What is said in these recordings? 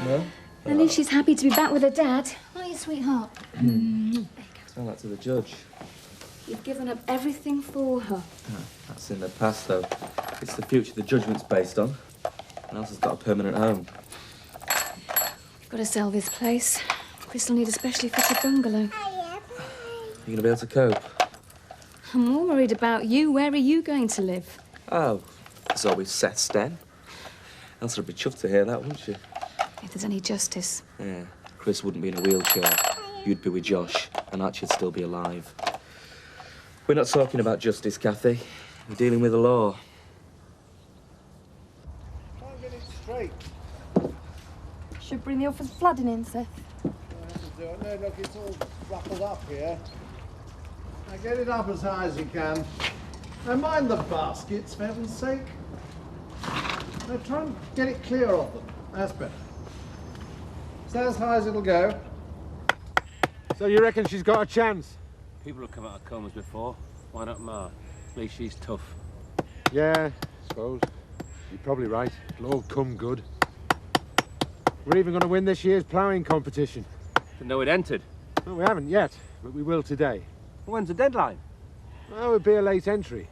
No? At least she's happy to be back with her dad. Aren't you, sweetheart? There you go. Tell that to the judge. You've given up everything for her. That's in the past, though. It's the future the judgment's based on. And Elsa's got a permanent home. We've got to sell this place. Chris will need a specially fitted bungalow. You gonna be able to cope? I'm more worried about you. Where are you going to live? Oh, it's always Seth Sten. Elsa would be chuffed to hear that, wouldn't she? If there's any justice. Yeah. Chris wouldn't be in a wheelchair. You'd be with Josh, and Archie'd still be alive. We're not talking about justice, Kathy. We're dealing with the law. Can't get it straight. Should bring the office flooding in, Seth. No, look, it's all ruffled up here. Now get it up as high as you can. Now mind the baskets, for heaven's sake. Now try and get it clear of them. That's better. Is that as high as it'll go? So you reckon she's got a chance? People have come out of comas before. Why not Ma? At least she's tough. Yeah, I suppose. You're probably right. It'll all come good. We're even going to win this year's ploughing competition. Didn't know it entered. Well, we haven't yet, but we will today. When's the deadline? Well, it'll be a late entry.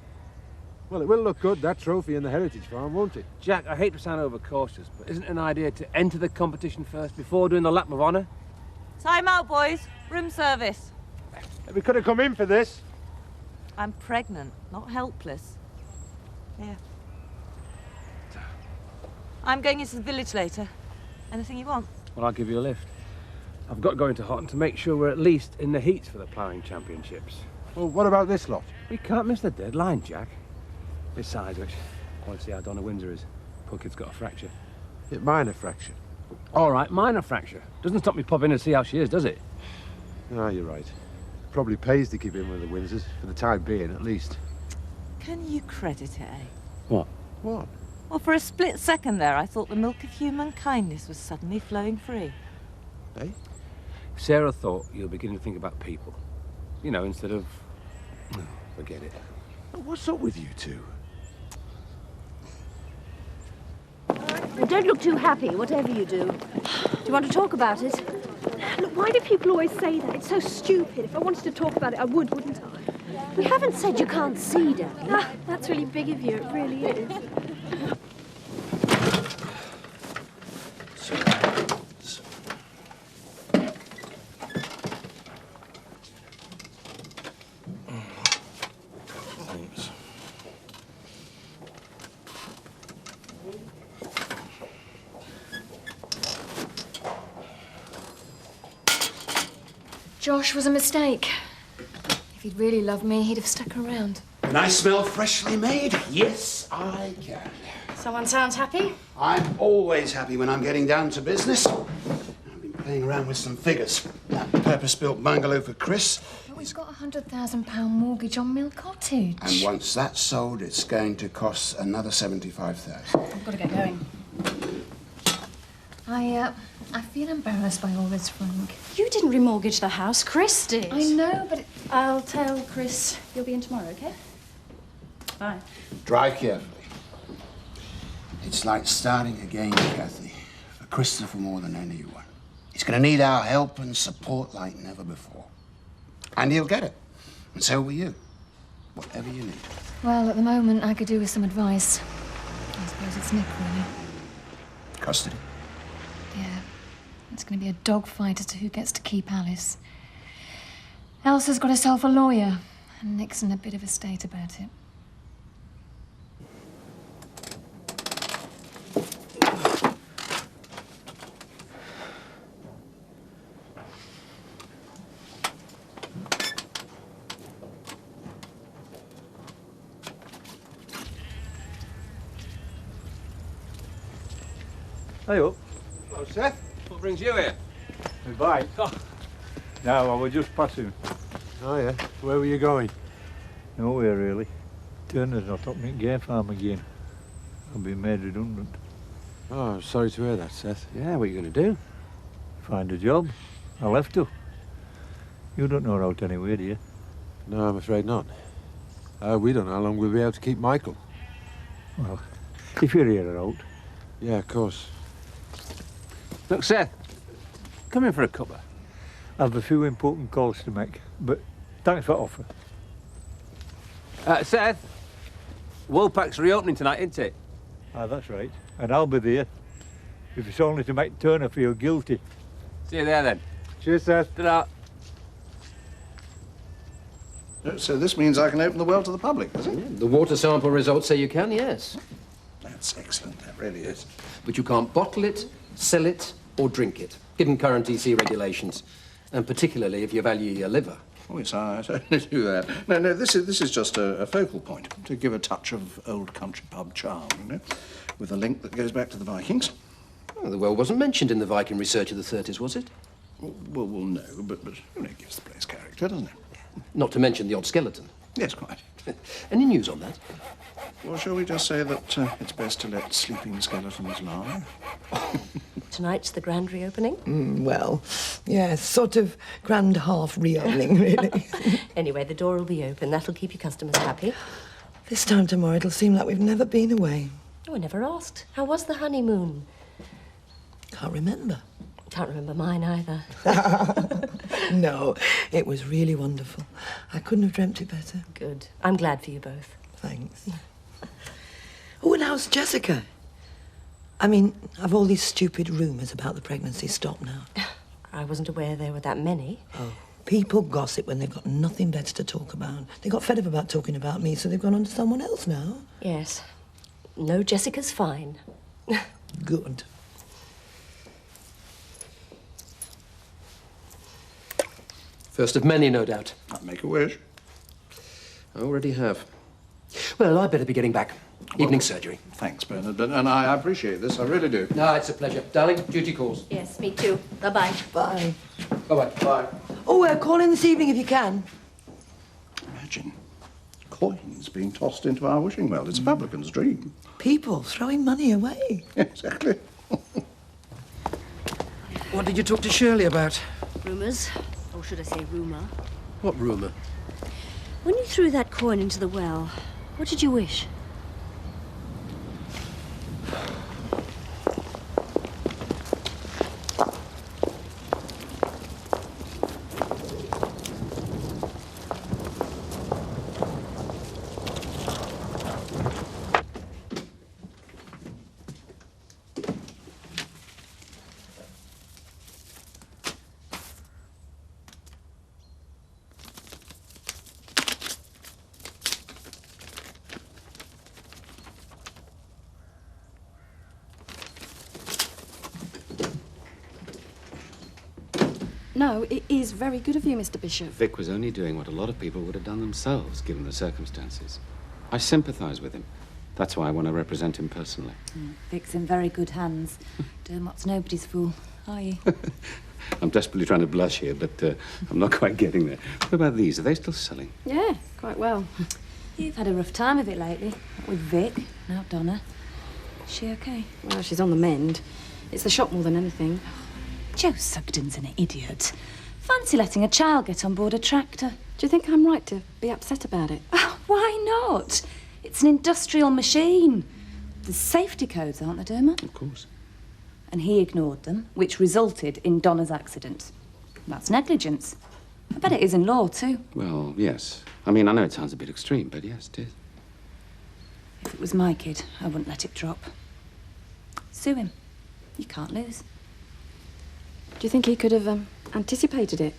Well, it will look good, that trophy in the Heritage Farm, won't it? Jack, I hate to sound overcautious, but isn't it an idea to enter the competition first before doing the lap of honour? Time out, boys. Room service. We could have come in for this. I'm pregnant, not helpless. Here. I'm going into the village later. Anything you want? Well, I'll give you a lift. I've got to go into Houghton to make sure we're at least in the heats for the ploughing championships. Well, what about this lot? We can't miss the deadline, Jack. Besides which, I want to see how Donna Windsor is. Poor kid's got a fracture. It minor fracture. All right, minor fracture. Doesn't stop me popping in to see how she is, does it? Ah, you're right. Probably pays to keep in with the Windsors, for the time being, at least. Can you credit it, eh? What? What? Well, for a split second there, I thought the milk of human kindness was suddenly flowing free. Eh? Sarah thought you were beginning to think about people. You know, instead of... Oh, forget it. What's up with you two? Well, don't look too happy, whatever you do. Do you want to talk about it? Look, why do people always say that? It's so stupid. If I wanted to talk about it, I would, wouldn't I? We haven't said you can't see, Daddy. Ah, that's really big of you. It really is. Thanks. Josh was a mistake. If he'd really loved me, he'd have stuck around. Can I smell freshly made? Yes, I can. Someone sounds happy? I'm always happy when I'm getting down to business. I've been playing around with some figures. That purpose-built bungalow for Chris. But we've got a £100,000 mortgage on Mill Cottage. And once that's sold, it's going to cost another $75,000. I've got to get going. I feel embarrassed by all this, Frank. You didn't remortgage the house. Chris did. I know, but... I'll tell Chris you'll be in tomorrow, okay? Bye. Drive carefully. It's like starting again, Kathy, for Christopher more than anyone. He's going to need our help and support like never before. And he'll get it. And so will you. Whatever you need. Well, at the moment, I could do with some advice. I suppose it's Nick, really. Custody. Yeah. It's going to be a dogfight as to who gets to keep Alice. Elsa's got herself a lawyer, and Nick's in a bit of a state about it. Hey up. Hello, Seth. What brings you here? Goodbye. Oh. No, I was just passing. Oh, yeah? Where were you going? Nowhere, really. Turner's not up at Game Farm again. I've been made redundant. Oh, I'm sorry to hear that, Seth. Yeah, what are you going to do? Find a job. I'll have to. You don't know her out anywhere, do you? No, I'm afraid not. We don't know how long we'll be able to keep Michael. Well, if you're here out. Yeah, of course. Look, Seth, come in for a cuppa. I have a few important calls to make, but thanks for the offer. Seth, Woolpack's reopening tonight, isn't it? Ah, that's right. And I'll be there. If it's only to make Turner feel guilty. See you there, then. Cheers, Seth. Ta-da. So this means I can open the well to the public, does it? The water sample results say you can, yes. That's excellent, that really is. But you can't bottle it, sell it, or drink it, given current EC regulations. And particularly if you value your liver. Oh, yes, I totally do that. No, this is just a focal point to give a touch of old country pub charm, you know, with a link that goes back to the Vikings. Well, the well wasn't mentioned in the Viking research of the 30s, was it? Well, no, but you know, it gives the place character, doesn't it? Not to mention the odd skeleton. Yes, quite. Any news on that? Well, shall we just say that it's best to let sleeping skeletons lie? Tonight's the grand reopening. Well, yes, sort of grand half reopening, really. Anyway, the door will be open. That'll keep your customers happy. This time tomorrow, it'll seem like we've never been away. Oh, I never asked. How was the honeymoon? Can't remember. Can't remember mine either. No, it was really wonderful. I couldn't have dreamt it better. Good. I'm glad for you both. Thanks. Oh, and how's Jessica? I mean, have all these stupid rumours about the pregnancy stopped now? I wasn't aware there were that many. Oh, people gossip when they've got nothing better to talk about. They got fed up about talking about me, so they've gone on to someone else now. Yes. No, Jessica's fine. Good. First of many, no doubt. I'll make a wish. I already have. Well, I'd better be getting back. Evening surgery. Thanks, Bernard, and I appreciate this, I really do. No, it's a pleasure. Darling, duty calls. Yes, me too. Bye-bye. Bye. Bye-bye. Bye. Oh, call in this evening if you can. Imagine coins being tossed into our wishing well. It's a publican's dream. People throwing money away. Exactly. What did you talk to Shirley about? Rumours. Or should I say rumour? What rumour? When you threw that coin into the well, what did you wish? No, it is very good of you, Mr. Bishop. Vic was only doing what a lot of people would have done themselves, given the circumstances. I sympathise with him. That's why I want to represent him personally. Vic's in very good hands. Dermot's nobody's fool, are you? I'm desperately trying to blush here, but I'm not quite getting there. What about these? Are they still selling? Yeah, quite well. You've had a rough time of it lately. Not with Vic, now Donna. Is she okay? Well, she's on the mend. It's the shop more than anything. Joe Sugden's an idiot. Fancy letting a child get on board a tractor. Do you think I'm right to be upset about it? Oh, why not? It's an industrial machine. There's safety codes, aren't there, Dermot? Of course. And he ignored them, which resulted in Donna's accident. That's negligence. I bet it is in law, too. Well, yes. I mean, I know it sounds a bit extreme, but yes, it is. If it was my kid, I wouldn't let it drop. Sue him. You can't lose. Do you think he could have anticipated it?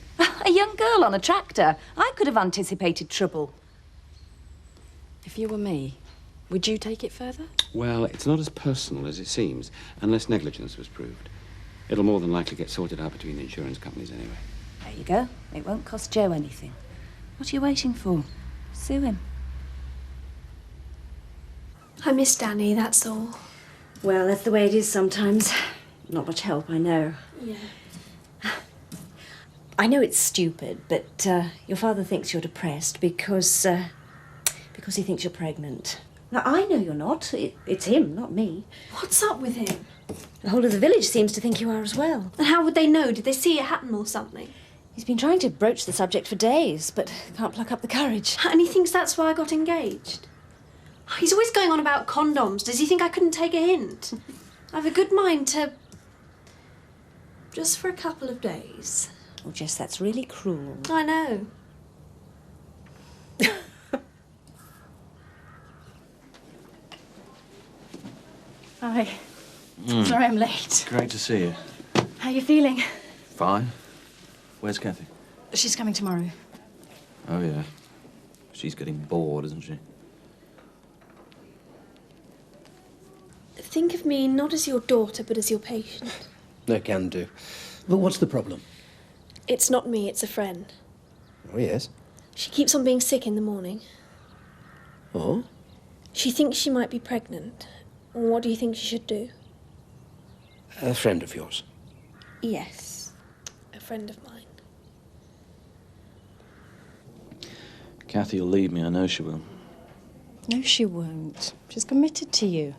A young girl on a tractor. I could have anticipated trouble. If you were me, would you take it further? Well, it's not as personal as it seems, unless negligence was proved. It'll more than likely get sorted out between the insurance companies anyway. There you go. It won't cost Joe anything. What are you waiting for? Sue him. I miss Danny, that's all. Well, that's the way it is sometimes. Not much help, I know. Yeah. I know it's stupid, but your father thinks you're depressed because he thinks you're pregnant. Now, I know you're not. It's him, not me. What's up with him? The whole of the village seems to think you are as well. And how would they know? Did they see it happen or something? He's been trying to broach the subject for days, but can't pluck up the courage. And he thinks that's why I got engaged. He's always going on about condoms. Does he think I couldn't take a hint? I have a good mind to... Just for a couple of days. Oh, Jess, that's really cruel. I know. Hi. Sorry I'm late. Great to see you. How you feeling? Fine. Where's Kathy? She's coming tomorrow. Oh, yeah. She's getting bored, isn't she? Think of me not as your daughter, but as your patient. No can do. But what's the problem? It's not me, it's a friend. Oh, yes. She keeps on being sick in the morning. Oh? She thinks she might be pregnant. What do you think she should do? A friend of yours? Yes, a friend of mine. Kathy will leave me, I know she will. No, she won't. She's committed to you.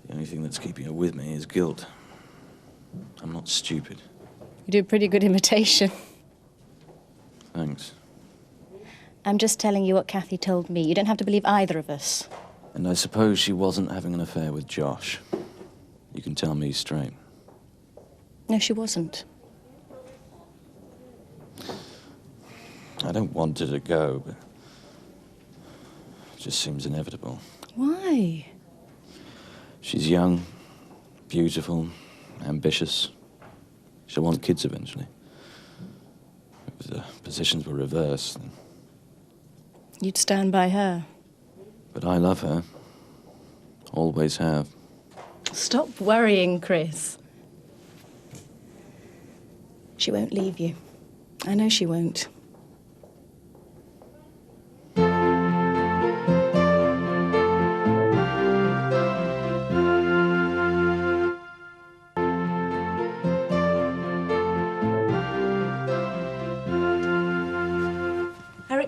The only thing that's keeping her with me is guilt. I'm not stupid. You do a pretty good imitation. Thanks. I'm just telling you what Kathy told me. You don't have to believe either of us. And I suppose she wasn't having an affair with Josh. You can tell me straight. No, she wasn't. I don't want her to go, but it just seems inevitable. Why? She's young, beautiful, ambitious. She'll want kids eventually. If the positions were reversed, then... You'd stand by her. But I love her. Always have. Stop worrying, Chris. She won't leave you. I know she won't.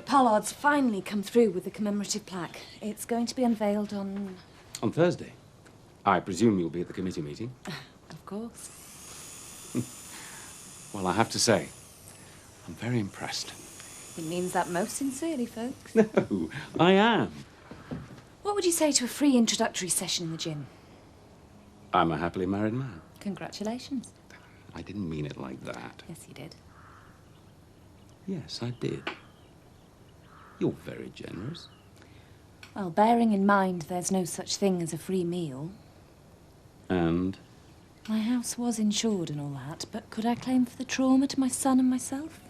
Pollard's finally come through with the commemorative plaque. It's going to be unveiled on... On Thursday? I presume you'll be at the committee meeting? Of course. Well, I have to say, I'm very impressed. It means that most sincerely, folks. No, I am. What would you say to a free introductory session in the gym? I'm a happily married man. Congratulations. I didn't mean it like that. Yes, you did. Yes, I did. You're very generous. Well, bearing in mind there's no such thing as a free meal. And? My house was insured and all that, but could I claim for the trauma to my son and myself?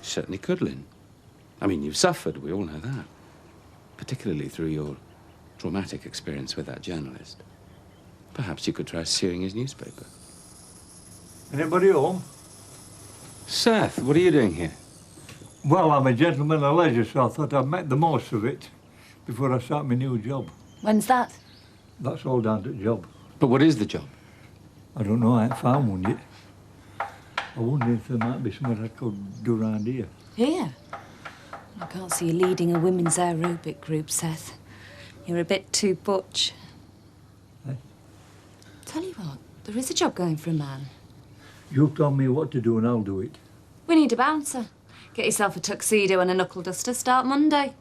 Certainly could, Lynn. I mean, you've suffered, we all know that. Particularly through your traumatic experience with that journalist. Perhaps you could try suing his newspaper. Anybody home? Seth, what are you doing here? Well, I'm a gentleman of leisure, so I thought I'd make the most of it before I start my new job. When's that? That's all down to the job. But what is the job? I don't know, I ain't found one yet. I wonder if there might be something I could do around here. Here? I can't see you leading a women's aerobic group, Seth. You're a bit too butch. Eh? Tell you what, there is a job going for a man. You tell me what to do and I'll do it. We need a bouncer. Get yourself a tuxedo and a knuckle duster. Start Monday.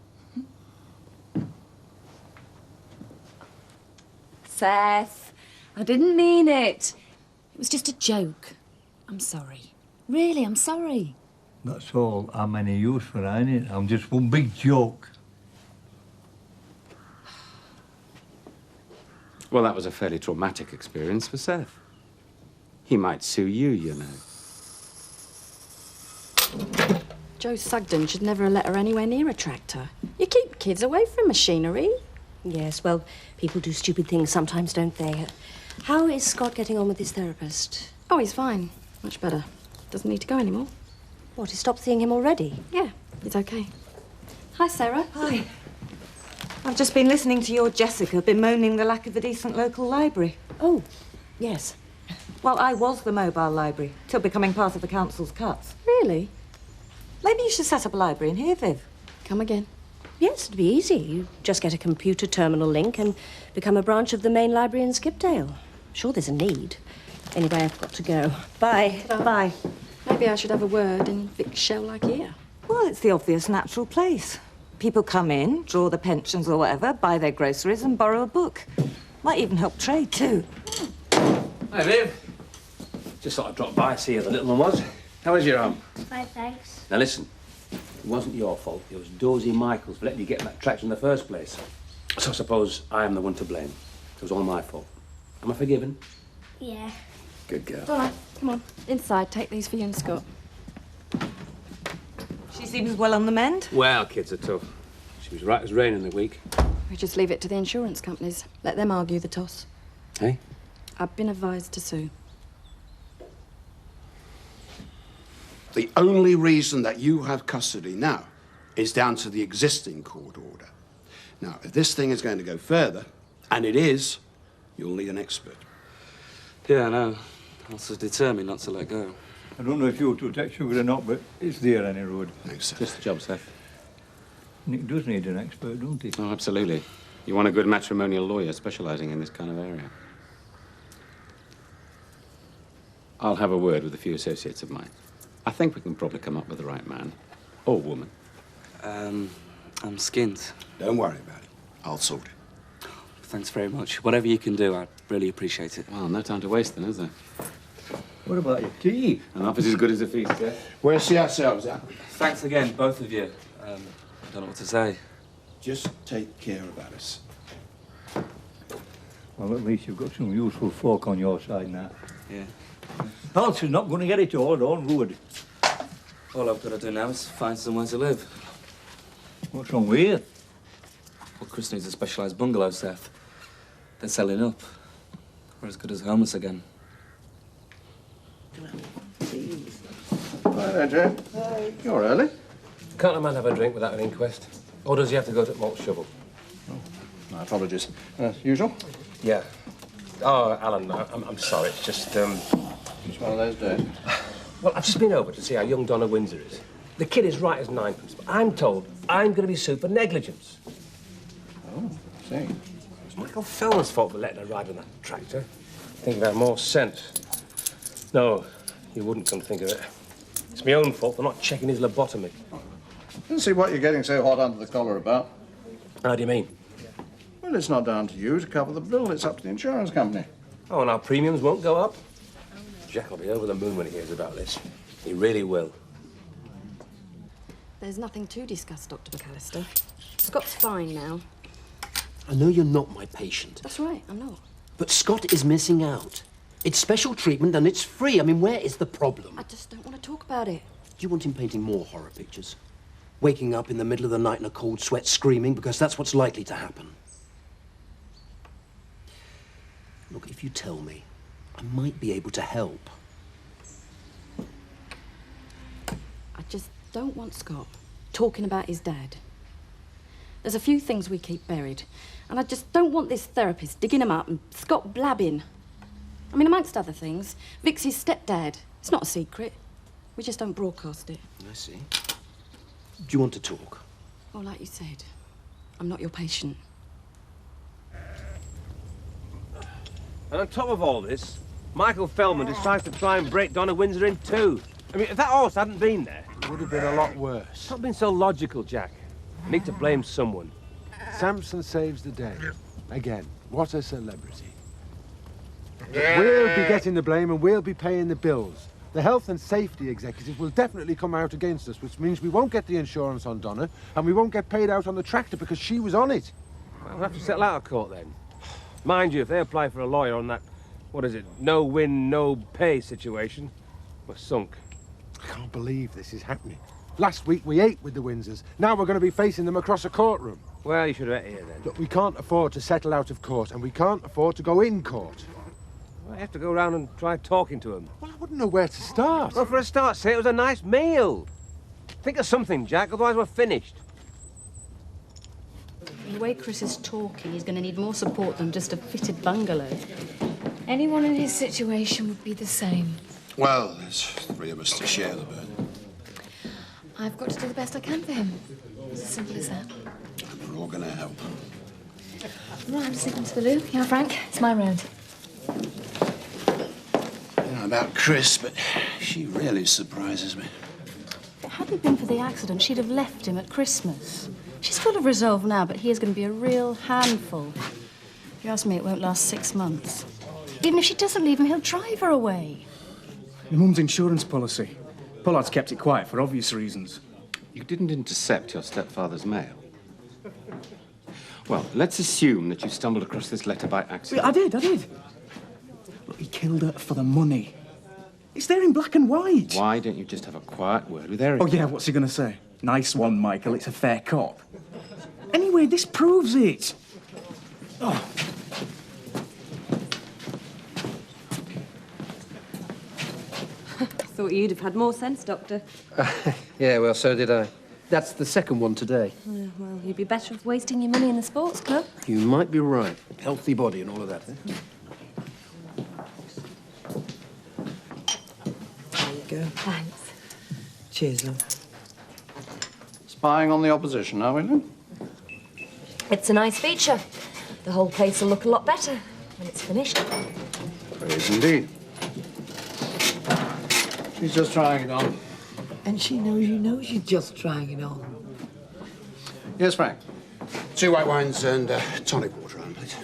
Seth, I didn't mean it. It was just a joke. I'm sorry. Really, I'm sorry. That's all I'm any use for, ain't it? I'm just one big joke. Well, that was a fairly traumatic experience for Seth. He might sue you, you know. Joe Sugden should never have let her anywhere near a tractor. You keep kids away from machinery. Yes, well, people do stupid things sometimes, don't they? How is Scott getting on with his therapist? Oh, he's fine. Much better. Doesn't need to go anymore. What, you stopped seeing him already? Yeah, he's okay. Hi, Sarah. Hi. I've just been listening to your Jessica bemoaning the lack of a decent local library. Oh, yes. Well, I was the mobile library, till becoming part of the council's cuts. Really? Maybe you should set up a library in here, Viv. Come again. Yes, it'd be easy. You just get a computer terminal link and become a branch of the main library in Skipdale. Sure, there's a need. Anyway, I've got to go. Bye. Bye. Maybe I should have a word in Vic's shell like here. Well, it's the obvious natural place. People come in, draw their pensions or whatever, buy their groceries and borrow a book. Might even help trade, too. Hi, Viv. Just thought I'd drop by, see how the little one was. How is your arm? Fine, thanks. Now listen, it wasn't your fault. It was Dozy Michael's for letting you get in that tractor in the first place. So I suppose I am the one to blame. It was all my fault. Am I forgiven? Yeah. Good girl. All right, come on. Inside, take these for you and Scott. She seems well on the mend. Well, kids are tough. She was right as rain in the week. We just leave it to the insurance companies. Let them argue the toss. Hey? I've been advised to sue. The only reason that you have custody now is down to the existing court order. Now, if this thing is going to go further, and it is, you'll need an expert. Yeah, I know. Elsa's determined not to let go. I don't know if you're to take sugar or not, but it's there any road. Thanks, sir. Just a job, Seth. Nick does need an expert, don't he? Oh, absolutely. You want a good matrimonial lawyer specialising in this kind of area. I'll have a word with a few associates of mine. I think we can probably come up with the right man. Or woman. I'm skinned. Don't worry about it. I'll sort it. Thanks very much. Whatever you can do, I really appreciate it. Well, no time to waste then, is there? What about your tea? An office as good as a feast, Seth. We'll see ourselves out. Thanks again, both of you. Don't know what to say. Just take care of Alice. Well, at least you've got some useful folk on your side now. Yeah. Elsa's not going to get it all on road. All I've got to do now is find somewhere to live. What's wrong with you? Well, Chris needs a specialised bungalow, Seth. They're selling up. We're as good as homeless again. Right there, Jane. You're early. Can't a man have a drink without an inquest? Or does he have to go to malt shovel? My apologies. Usual? Yeah. Oh, Alan, I'm sorry. It's just, It's one of those days. Well, I've just been over to see how young Donna Windsor is. The kid is right as ninepence, but I'm told I'm going to be sued for negligence. Oh, I see. It's Michael Fellner's fault for letting her ride on that tractor. Think about more sense. No, you wouldn't come to think of it. It's my own fault for not checking his lobotomy. Didn't see what you're getting so hot under the collar about. How do you mean? Well, it's not down to you to cover the bill. It's up to the insurance company. Oh, and our premiums won't go up? Jack will be over the moon when he hears about this. He really will. There's nothing to discuss, Dr. McAllister. Scott's fine now. I know you're not my patient. That's right, I'm not. But Scott is missing out. It's special treatment and it's free. I mean, where is the problem? I just don't want to talk about it. Do you want him painting more horror pictures? Waking up in the middle of the night in a cold sweat screaming because that's what's likely to happen. Look, if you tell me, I might be able to help. I just don't want Scott talking about his dad. There's a few things we keep buried, and I just don't want this therapist digging them up and Scott blabbing. I mean, amongst other things, Vic's his stepdad. It's not a secret. We just don't broadcast it. I see. Do you want to talk? Well, like you said, I'm not your patient. And on top of all this, Michael Feldman decides to try and break Donna Windsor in two. I mean, if that horse hadn't been there... It would have been a lot worse. Stop being so logical, Jack. I need to blame someone. Samson saves the day. Again, what a celebrity. We'll be getting the blame and we'll be paying the bills. The health and safety executive will definitely come out against us, which means we won't get the insurance on Donna and we won't get paid out on the tractor because she was on it. Well, we'll have to settle out of court then. Mind you, if they apply for a lawyer on that, what is it, no win, no pay situation, we're sunk. I can't believe this is happening. Last week we ate with the Windsors. Now we're going to be facing them across a courtroom. Well, you should have ate here then. Look, we can't afford to settle out of court and we can't afford to go in court. I have to go round and try talking to him. Well, I wouldn't know where to start. Well, for a start, say it was a nice meal. Think of something, Jack, otherwise we're finished. The way Chris is talking, he's going to need more support than just a fitted bungalow. Anyone in his situation would be the same. Well, there's three of us to share the burden. I've got to do the best I can for him. It's as simple as that. And we're all going to help. Right, I'm just thinking to the loo. Yeah, Frank, it's my road. I don't know about Chris, but she really surprises me. Had it been for the accident, she'd have left him at Christmas. She's full of resolve now, but he is going to be a real handful. If you ask me, it won't last 6 months. Even if she doesn't leave him, he'll drive her away. My mum's insurance policy. Pollard's kept it quiet for obvious reasons. You didn't intercept your stepfather's mail. Well, let's assume that you stumbled across this letter by accident. I did. Look, he killed her for the money. It's there in black and white. Why don't you just have a quiet word with Eric? Oh, yeah, what's he going to say? Nice one, Michael. It's a fair cop. Anyway, this proves it. Oh. Thought you'd have had more sense, Doctor. Yeah, well, so did I. That's the second one today. Well, you'd be better off wasting your money in the sports club. You might be right. Healthy body and all of that. Eh? There you go. Thanks. Cheers, love. Spying on the opposition, are we, Lynn? It's a nice feature. The whole place will look a lot better when it's finished. Praise indeed. She's just trying it on. And she knows you know she's just trying it on. Yes, Frank? 2 white wines and tonic water on, please.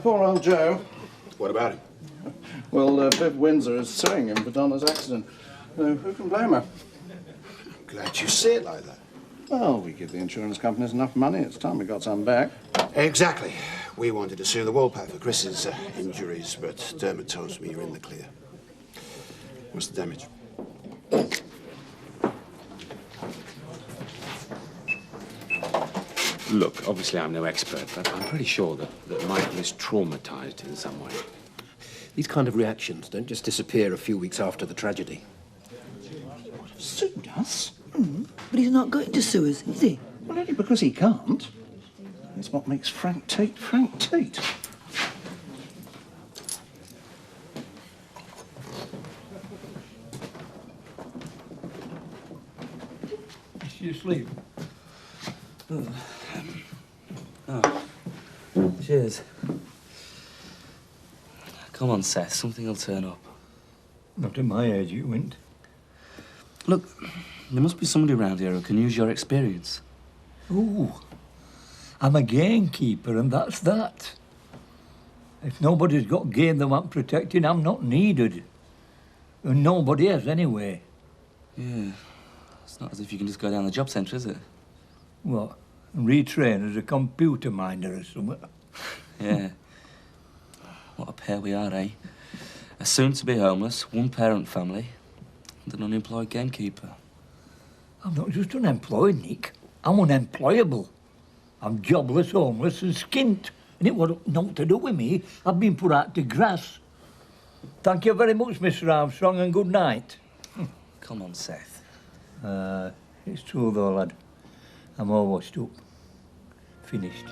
Poor old Joe. What about him? Well, Viv Windsor is suing him for Donna's accident. Who can blame her? I'm glad you see it like that. Well, we give the insurance companies enough money. It's time we got some back. Exactly. We wanted to sue the Woolpack for Chris's injuries, but Dermot tells me you're in the clear. What's the damage? Look, obviously I'm no expert, but I'm pretty sure that Michael is traumatised in some way. These kind of reactions don't just disappear a few weeks after the tragedy. Sued us? But he's not going to sue us, is he? Well, only because he can't. That's what makes Frank Tate Frank Tate. Is she asleep? Oh. Cheers. Come on, Seth. Something will turn up. Not at my age, you wouldn't. Look, there must be somebody around here who can use your experience. Ooh. I'm a gamekeeper, and that's that. If nobody's got game they want protecting, I'm not needed. And nobody has, anyway. Yeah. It's not as if you can just go down the job centre, is it? What? Retrain as a computer miner or something? Yeah. What a pair we are, eh? A soon-to-be homeless, one-parent family, and an unemployed gamekeeper. I'm not just unemployed, Nick. I'm unemployable. I'm jobless, homeless and skint. And it wasn't nothing to do with me. I've been put out to grass. Thank you very much, Mr. Armstrong, and good night. Come on, Seth. It's true though, lad. I'm all washed up. Finished.